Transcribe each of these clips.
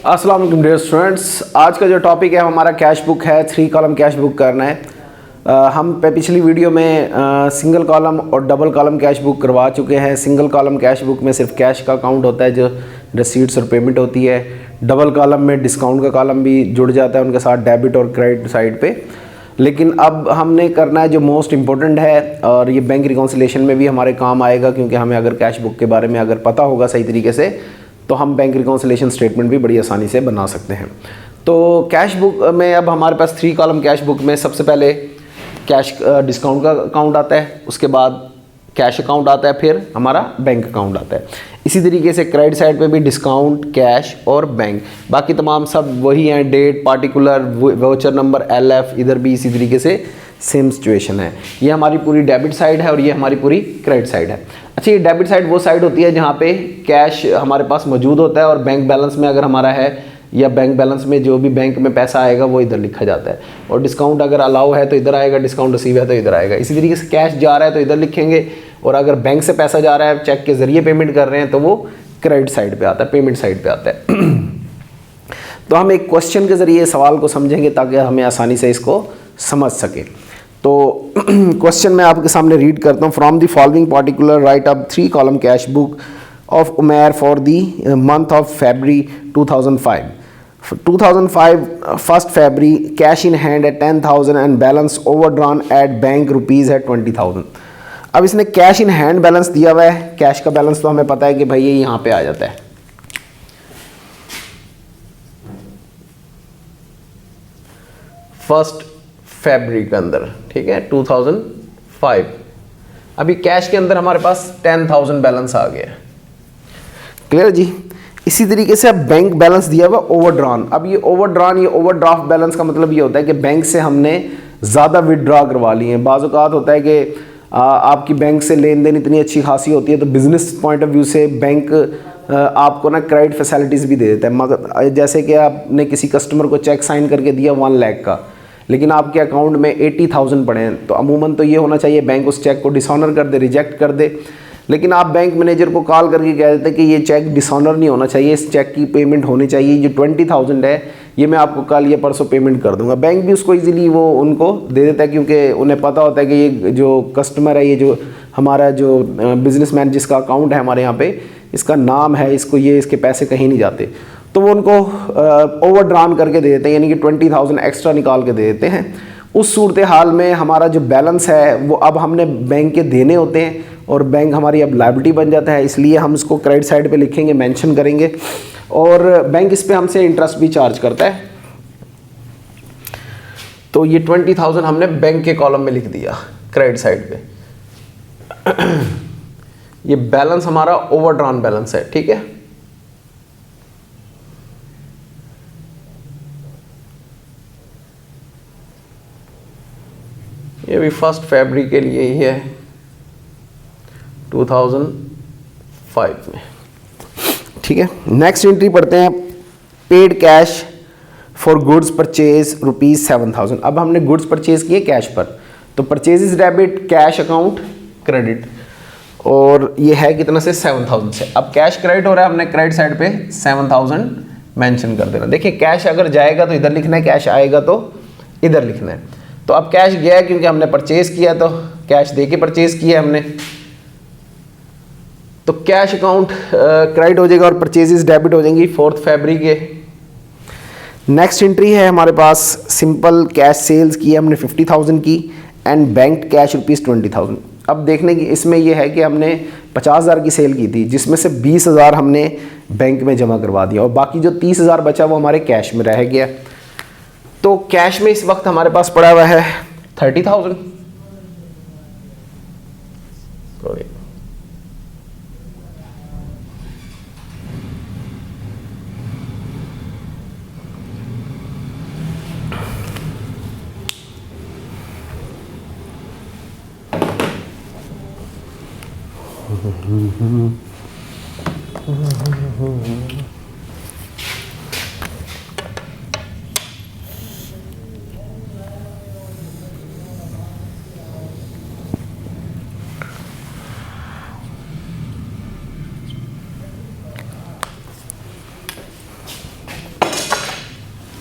अस्सलाम वालेकुम dear students. आज का जो टॉपिक है हमारा कैश बुक है। 3 कॉलम कैश बुक करना है। हम पिछली वीडियो में सिंगल कॉलम और डबल कॉलम कैश बुक करवा चुके हैं। सिंगल कॉलम कैश बुक में सिर्फ कैश का अकाउंट होता है जो रिसीट्स और पेमेंट होती है। डबल कॉलम में डिस्काउंट का कॉलम भी जुड़ जाता है उनके साथ, डेबिट और क्रेडिट साइड पे। लेकिन अब हमने करना है जो मोस्ट इम्पोर्टेंट है, और ये बैंक रिकॉन्सिलेशन में भी हमारे काम आएगा, क्योंकि हमें अगर कैश बुक के बारे में अगर पता होगा सही तरीके से तो हम बैंक रिकॉन्सिलेशन स्टेटमेंट भी बड़ी आसानी से बना सकते हैं। तो कैश बुक में अब हमारे पास 3 कॉलम कैश बुक में सबसे पहले कैश डिस्काउंट का अकाउंट आता है, उसके बाद कैश अकाउंट आता है, फिर हमारा बैंक अकाउंट आता है। इसी तरीके से क्रेडिट साइड पे भी डिस्काउंट, कैश और बैंक, बाकी तमाम सब वही हैं। Date, particular, voucher number, LF, इधर भी इसी तरीके से सेम सिचुएशन है। ये हमारी पूरी डेबिट साइड है और ये हमारी पूरी क्रेडिट साइड है। अच्छा, ये डेबिट साइड वो साइड होती है जहाँ पे कैश हमारे पास मौजूद होता है और बैंक बैलेंस में अगर हमारा है, या बैंक बैलेंस में जो भी बैंक में पैसा आएगा वो इधर लिखा जाता है। और डिस्काउंट अगर अलाउ है तो इधर आएगा, डिस्काउंट रिसीव है तो इधर आएगा। इसी तरीके से कैश जा रहा है तो इधर लिखेंगे, और अगर बैंक से पैसा जा रहा है, चेक के ज़रिए पेमेंट कर रहे हैं, तो वो क्रेडिट साइड पे आता है, पेमेंट साइड पे आता है। तो हम एक क्वेश्चन के ज़रिए सवाल को समझेंगे ताकि हमें आसानी से इसको समझ सके। तो क्वेश्चन मैं आपके सामने रीड करता हूँ। From the following particular right up 3 column cash book of Umair for the month of February 2005. 2005 1st February, cash in hand at 10,000 and balance overdrawn at bank rupees है 20,000। अब इसने कैश इन हैंड बैलेंस दिया हुआ है। Cash का balance तो हमें पता है कि भाई ये यहाँ पे आ जाता है। 1 फरवरी के अंदर, ठीक है, 2005। अभी कैश के अंदर हमारे पास 10,000 बैलेंस आ गया। क्लियर जी। इसी तरीके से अब बैंक बैलेंस दिया हुआ ओवरड्रॉन। अब ये ओवरड्रॉन, ये ओवरड्राफ्ट बैलेंस का मतलब ये होता है कि बैंक से हमने ज़्यादा विदड्रॉ करवा लिए हैं। बाज़ औक़ात होता है कि आपकी बैंक से लेन देन इतनी अच्छी खासी होती है तो बिज़नेस पॉइंट ऑफ व्यू से बैंक आपको ना क्रेडिट फैसिलिटीज़ भी दे देता है। मगर जैसे कि आपने किसी कस्टमर को चेक साइन करके दिया 1 लाख का, लेकिन आपके अकाउंट में 80,000 पड़े हैं, तो अमूमन तो ये होना चाहिए बैंक उस चेक को डिसऑनर कर दे, रिजेक्ट कर दे। लेकिन आप बैंक मैनेजर को कॉल करके कह देते हैं कि ये चेक डिसऑनर नहीं होना चाहिए, इस चेक की पेमेंट होनी चाहिए, जो 20,000 है ये मैं आपको कल या परसों पेमेंट कर दूंगा। बैंक भी उसको इजीली वो उनको दे देता है, क्योंकि उन्हें पता होता है कि ये जो कस्टमर है, ये जो हमारा जो बिजनेसमैन जिसका अकाउंट है हमारे यहाँ पे, इसका नाम है, इसको ये इसके पैसे कहीं नहीं जाते, तो वो उनको ओवरड्रॉन करके दे देते हैं, यानी कि 20,000 एक्स्ट्रा निकाल के दे देते हैं। उस सूरत हाल में हमारा जो बैलेंस है वो अब हमने बैंक के देने होते हैं और बैंक हमारी अब लायबिलिटी बन जाता है, इसलिए हम इसको क्रेडिट साइड पे लिखेंगे, मेंशन करेंगे, और बैंक इस पे हमसे इंटरेस्ट भी चार्ज करता है। तो ये 20,000 हमने बैंक के कॉलम में लिख दिया क्रेडिट साइड पे। ये बैलेंस हमारा ओवरड्रॉन बैलेंस है, ठीक है। ये भी 1 फरवरी के लिए ही है 2005 में, ठीक है। नेक्स्ट एंट्री पढ़ते हैं। Paid cash for goods purchase ₹7,000। अब हमने गुड्स परचेज किए कैश पर, तो purchase debit, cash account credit, और ये है कितना से 7,000 से। अब कैश क्रेडिट हो रहा है, हमने क्रेडिट साइड पे 7,000 मेंशन कर देना। देखिए कैश अगर जाएगा तो इधर लिखना है, कैश आएगा तो इधर लिखना है। तो अब कैश गया क्योंकि हमने परचेज किया, तो कैश दे के परचेज किया हमने, तो कैश अकाउंट क्रेडिट हो जाएगा और परचेजेस डेबिट हो जाएंगी 4 फरवरी के। नेक्स्ट एंट्री है हमारे पास, सिंपल कैश सेल्स की है हमने 50,000 की, एंड बैंक कैश ₹20,000। अब देखने की इसमें यह है कि हमने 50,000 की सेल की थी, जिसमें से 20,000 हमने बैंक में जमा करवा दिया और बाकी जो 30,000 बचा वो हमारे कैश में रह गया। तो कैश में इस वक्त हमारे पास पड़ा हुआ है 30,000।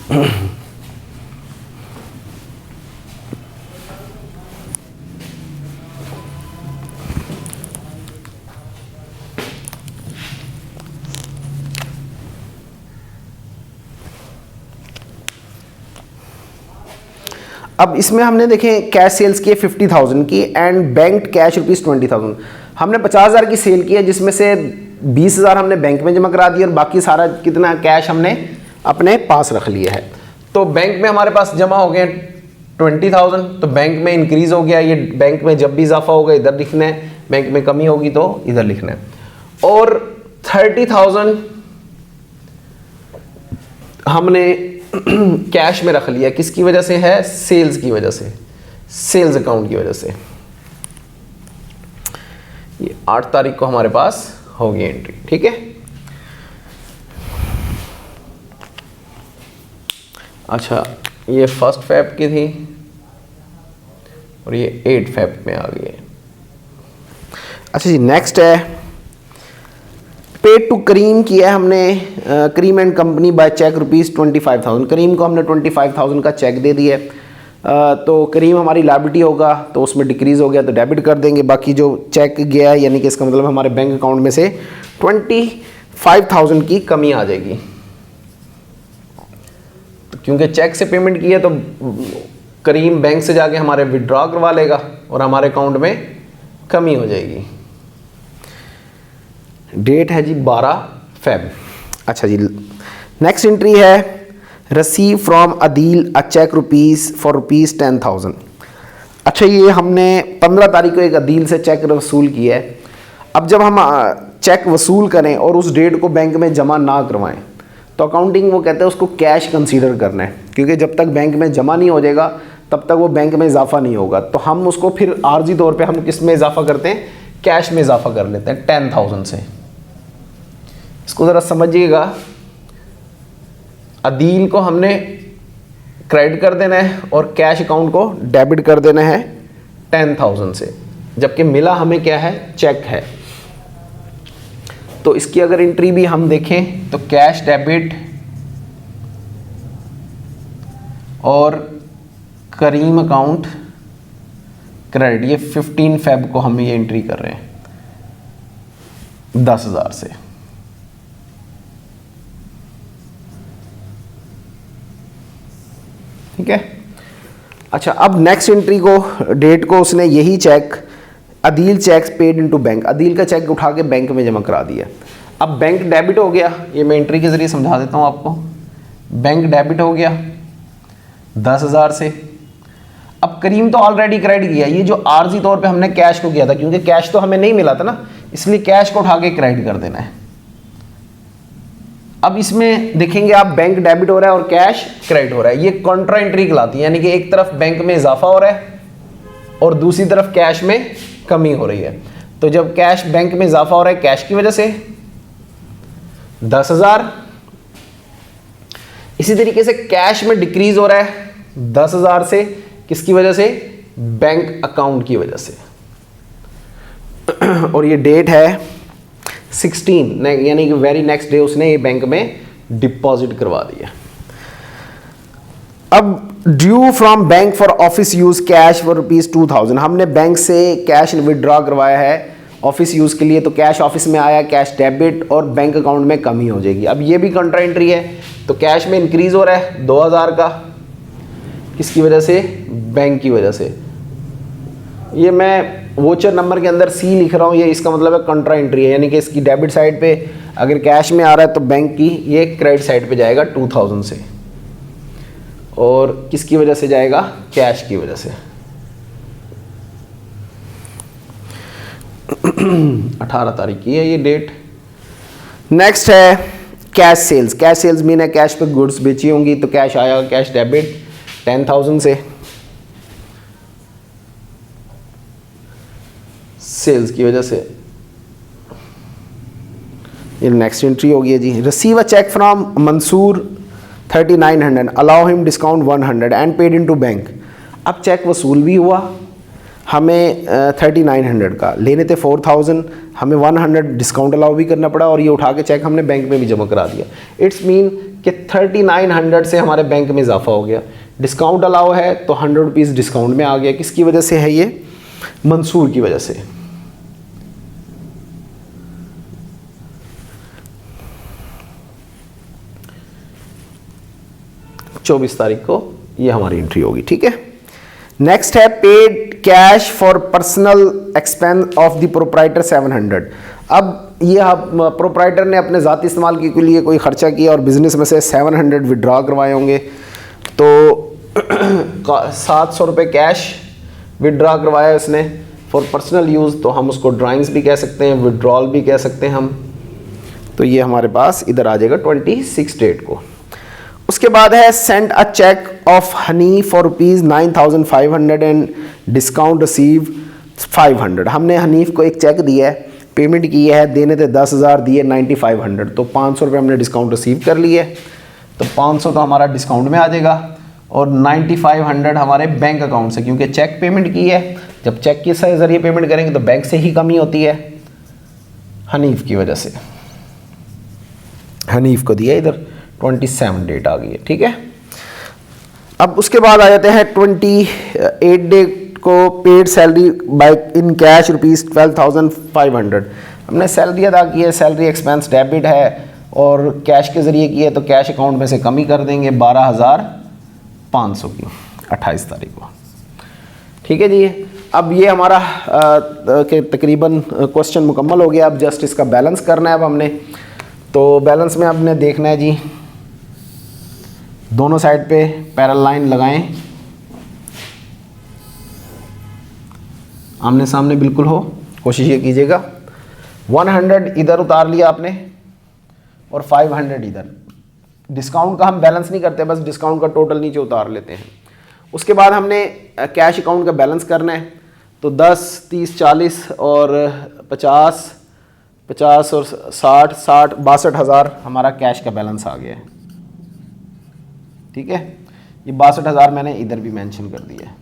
अब इसमें हमने देखें कैश सेल्स की 50,000 की एंड बैंक कैश ₹20,000। हमने 50,000 की सेल की है, जिसमें से 20,000 हमने बैंक में जमा करा दिया और बाकी सारा कितना कैश हमने अपने पास रख लिया है। तो बैंक में हमारे पास जमा हो गए 20,000, तो बैंक में इंक्रीज हो गया। ये बैंक में जब भी इजाफा होगा इधर लिखना है, बैंक में कमी होगी तो इधर लिखना है। और 30,000 हमने कैश में रख लिया, किसकी वजह से है? सेल्स की वजह से, सेल्स अकाउंट की वजह से। ये 8 तारीख को हमारे पास होगी एंट्री, ठीक है। अच्छा, ये 1 फ़रवरी की थी और ये 8 फ़रवरी में आ गई है। अच्छा जी, नेक्स्ट है पेड टू करीम किया है हमने, करीम एंड कंपनी बाय चेक ₹25,000। करीम को हमने 25,000 का चेक दे दिया है। तो करीम हमारी लायबिलिटी होगा, तो उसमें डिक्रीज़ हो गया तो डेबिट कर देंगे। बाकी जो चेक गया है, यानी कि इसका मतलब हमारे बैंक अकाउंट में से 25,000 की कमी आ जाएगी। तो क्योंकि चेक से पेमेंट की है तो करीम बैंक से जाके हमारे विड्रॉ करवा लेगा और हमारे अकाउंट में कमी हो जाएगी। डेट है जी 12 फ़रवरी। अच्छा जी, नेक्स्ट एंट्री है receive from Adeel a cheque for ₹10,000। अच्छा, ये हमने 15 तारीख को एक अदील से चेक वसूल किया है। अब जब हम चेक वसूल करें और उस डेट को बैंक में जमा ना करवाएं तो अकाउंटिंग वो कहते हैं उसको कैश कंसीडर करना है, क्योंकि जब तक बैंक में जमा नहीं हो जाएगा तब तक वो बैंक में इजाफा नहीं होगा। तो हम उसको फिर आर्जी तौर पे हम किस में इजाफा करते हैं? कैश में इजाफा कर लेते हैं 10,000 से। इसको ज़रा समझिएगा, अदील को हमने क्रेडिट कर देना है और कैश अकाउंट को डेबिट कर देना है 10,000 से, जबकि मिला हमें क्या है? चेक है। तो इसकी अगर एंट्री भी हम देखें तो कैश डेबिट और करीम अकाउंट क्रेडिट, ये 15 फ़रवरी को हम ये एंट्री कर रहे हैं 10,000 से। ठीक है। अच्छा, अब नेक्स्ट एंट्री को डेट को उसने यही cheque Adeel cheques paid into bank, Adeel का चेक उठा के बैंक में जमा करा दिया। अब बैंक डेबिट हो गया, ये मैं एंट्री के ज़रिए समझा देता हूँ आपको। बैंक डेबिट हो गया 10,000 से। अब करीम तो ऑलरेडी क्रेडिट किया, ये जो आर्जी तौर पे हमने कैश को किया था, क्योंकि कैश तो हमें नहीं मिला था ना, इसलिए कैश को उठा के क्रेडिट कर देना है। अब इसमें देखेंगे आप, बैंक डेबिट हो रहा है और कैश क्रेडिट हो रहा है, ये कॉन्ट्रा एंट्री कहलाती है। यानी कि एक तरफ बैंक में इजाफा हो रहा है और दूसरी तरफ कैश में कमी हो रही है। तो जब कैश बैंक में इजाफा हो रहा है कैश की वजह से 10,000, इसी तरीके से कैश में डिक्रीज हो रहा है 10,000 से, किसकी वजह से? बैंक अकाउंट की वजह से। और ये डेट है 16, यानी कि वेरी नेक्स्ट डे उसने ये बैंक में डिपॉजिट करवा दिया। अब due from bank for office use cash for ₹2,000, हमने बैंक से कैश विड्रॉ करवाया है ऑफिस यूज के लिए, तो कैश ऑफिस में आया, कैश डेबिट और बैंक अकाउंट में कमी हो जाएगी। अब ये भी कंट्रा एंट्री है, तो कैश में इंक्रीज हो रहा है 2,000 का, किसकी वजह से? बैंक की वजह से। ये मैं वोचर नंबर के अंदर सी लिख रहा हूँ, ये इसका मतलब है कंट्रा एंट्री है, यानी कि इसकी डेबिट साइड पे अगर कैश में आ रहा है तो बैंक की ये क्रेडिट साइड पे जाएगा 2,000 से, और किसकी वजह से जाएगा? कैश की वजह से। 18 तारीख की है ये डेट। नेक्स्ट है cash sales. Cash sales mean है कैश पे गुड्स बेची होंगी, तो कैश आया, कैश डेबिट 10,000 से सेल्स की वजह से। ये नेक्स्ट एंट्री हो गई जी। Receive a cheque from Mansoor 3,900, allow him discount 100 and paid into bank. अब चेक वसूल भी हुआ हमें 3900 का लेने थे 4000, हमें 100 डिस्काउंट अलाउ भी करना पड़ा और ये उठा के चेक हमने बैंक में भी जमा करा दिया। इट्स मीन कि 3900 से हमारे बैंक में इजाफा हो गया। डिस्काउंट अलाउ है तो 100 रुपीज़ डिस्काउंट में आ गया। किसकी वजह से है ये? मंसूर की वजह से। चौबीस तारीख को ये हमारी एंट्री होगी, ठीक है। नेक्स्ट है paid cash for personal expense of the proprietor 700। अब ये प्रोप्राइटर ने अपने ज़ाती इस्तेमाल के लिए कोई ख़र्चा किया और बिज़नेस में से 700 विड्रॉ करवाए होंगे, तो 700 रुपये कैश विड्रॉ करवाया उसने फॉर पर्सनल यूज़, तो हम उसको ड्राइंग्स भी कह सकते हैं, विड्रॉल भी कह सकते हैं हम। तो ये हमारे पास इधर आ जाएगा 26 डेट को। उसके बाद है send a cheque of Hanif for ₹9,500 and discount receive 500। हमने हनीफ को एक चेक दिया है, पेमेंट की है, देने थे 10,000, दिए 9,500, तो 500 रुपये हमने डिस्काउंट रिसीव कर लिए। तो 500 तो हमारा डिस्काउंट में आ जाएगा और 9,500 हमारे बैंक अकाउंट से, क्योंकि चेक पेमेंट की है। जब चेक के ज़रिए पेमेंट करेंगे तो बैंक से ही कमी होती है, हनीफ की वजह से। हनीफ को दिया इधर 27 डेट आ गई है, ठीक है। अब उसके बाद आ जाते हैं 28 डेट को paid salary by in cash ₹12,500। हमने सैलरी अदा की है, सैलरी एक्सपेंस डेबिट है और कैश के ज़रिए की है, तो कैश अकाउंट में से कमी कर देंगे 12,500 की 28 तारीख को, ठीक है जी। अब ये हमारा के तकरीबन क्वेश्चन मुकम्मल हो गया। अब जस्ट इसका बैलेंस करना है अब हमने। तो बैलेंस में आपने देखना है जी, दोनों साइड पे पैरेलल लाइन लगाएं, आमने सामने बिल्कुल हो, कोशिश ये कीजिएगा। 100 इधर उतार लिया आपने और 500 इधर। डिस्काउंट का हम बैलेंस नहीं करते, बस डिस्काउंट का टोटल नीचे उतार लेते हैं। उसके बाद हमने कैश अकाउंट का बैलेंस करना है, तो 10, 30, 40 और 50 और 60 62,000 हमारा कैश का बैलेंस आ गया है, ठीक है। ये 62,000 मैंने इधर भी मेंशन कर दिया है।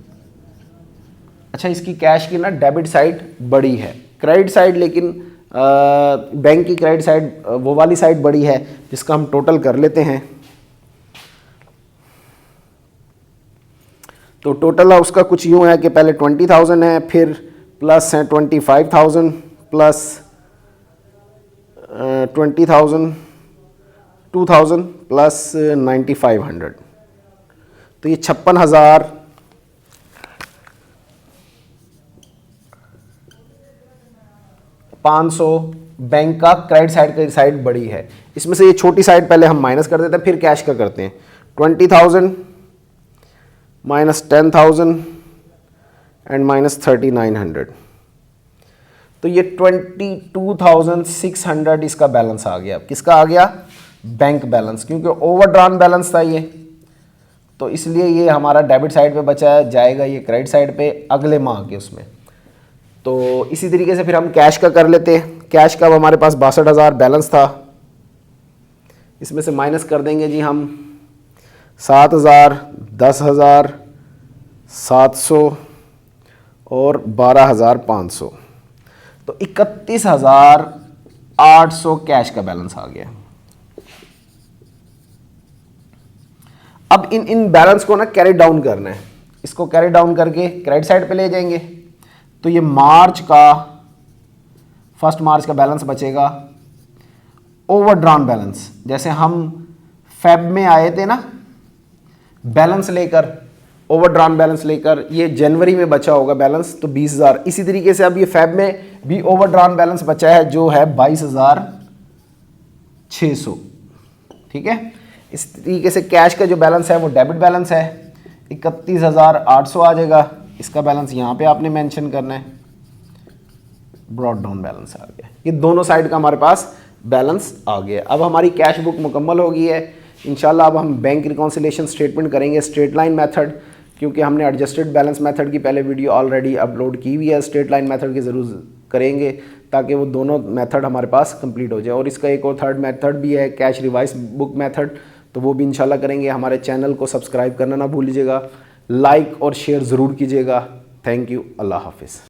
अच्छा, इसकी कैश की ना डेबिट साइड बड़ी है, क्रेडिट साइड लेकिन बैंक की क्रेडिट साइड वो वाली साइड बड़ी है, जिसका हम टोटल कर लेते हैं। तो टोटल उसका कुछ यूँ है कि पहले 20,000 है, फिर प्लस है 25,000 प्लस 20,000 2,000 प्लस 9,500, तो ये 56,500 बैंक का क्रेडिट साइड की साइड बड़ी है। इसमें से ये छोटी साइड पहले हम माइनस कर देते हैं, फिर कैश का करते हैं। 20,000 माइनस 10,000 एंड माइनस 3,900, तो ये 22,600 इसका बैलेंस आ गया। किसका आ गया? बैंक बैलेंस, क्योंकि ओवरड्रॉन बैलेंस था ये, तो इसलिए ये हमारा डेबिट साइड पे बचा है, जाएगा ये क्रेडिट साइड पे अगले माह के उसमें। तो इसी तरीके से फिर हम कैश का कर लेते हैं। कैश का हमारे पास 62,000 बैलेंस था, इसमें से माइनस कर देंगे जी हम 7,000, 10,000, 700 और 12,500, तो 31,800 कैश का बैलेंस आ गया। अब इन बैलेंस को ना कैरी डाउन करना है। इसको कैरी डाउन करके क्रेडिट साइड पे ले जाएंगे, तो ये फर्स्ट मार्च का बैलेंस बचेगा। ओवरड्रॉन बैलेंस, जैसे हम फेब में आए थे ना बैलेंस लेकर, ओवरड्रॉन बैलेंस लेकर, ये जनवरी में बचा होगा बैलेंस, तो 20,000। इसी तरीके से अब ये फेब में भी ओवरड्रॉन बैलेंस बचा है, जो है 22,600, ठीक है। इस तरीके से कैश का जो बैलेंस है वो डेबिट बैलेंस है, 31,800 आ जाएगा। इसका बैलेंस यहाँ पे आपने मेंशन करना है, ब्रॉड डाउन बैलेंस आ गया। ये दोनों साइड का हमारे पास बैलेंस आ गया। अब हमारी कैश बुक मुकम्मल हो गई है। इंशाल्लाह अब हम बैंक रिकॉन्सिलेशन स्टेटमेंट करेंगे स्ट्रेट लाइन मेथड, क्योंकि हमने एडजस्टेड बैलेंस मेथड की पहले वीडियो ऑलरेडी अपलोड की हुई है। स्ट्रेट लाइन मेथड की ज़रूर करेंगे ताकि वो दोनों मेथड हमारे पास कंप्लीट हो जाए। और इसका एक और थर्ड मेथड भी है, कैश रिवाइज बुक मेथड, तो वो भी इंशाल्लाह करेंगे। हमारे चैनल को सब्सक्राइब करना ना भूलिएगा, लाइक और शेयर ज़रूर कीजिएगा। थैंक यू, अल्लाह हाफिज़।